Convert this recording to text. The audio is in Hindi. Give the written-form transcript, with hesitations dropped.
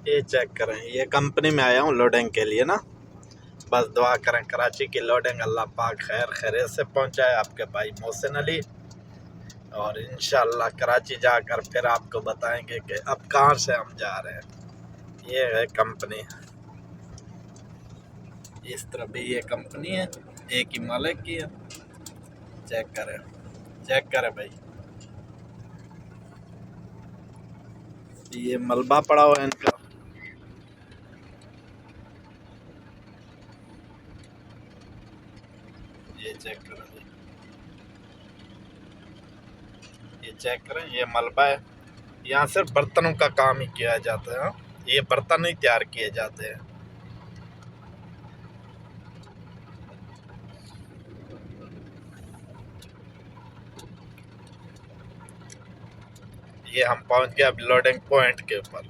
ये चेक करें, ये कंपनी में आया हूँ लोडिंग के लिए ना। बस दुआ करें कराची की लोडिंग अल्लाह पाक खैर खैरियत से पहुँचाए आपके भाई मोहसिन अली। और इंशाल्लाह कराची जाकर फिर आपको बताएंगे कि अब कहाँ से हम जा रहे हैं। ये है कंपनी, इस तरफ भी ये कंपनी है, एक ही मालिक की है। चेक करें, चेक करें भाई, ये मलबा पड़ा हुआ है इनका। ये चेक करें, ये चेक करें, ये मलबा है। यहाँ सिर्फ बर्तनों का काम ही किया जाता है, ये बर्तन ही तैयार किए जाते हैं। ये हम पहुंच गए अब लोडिंग पॉइंट के ऊपर।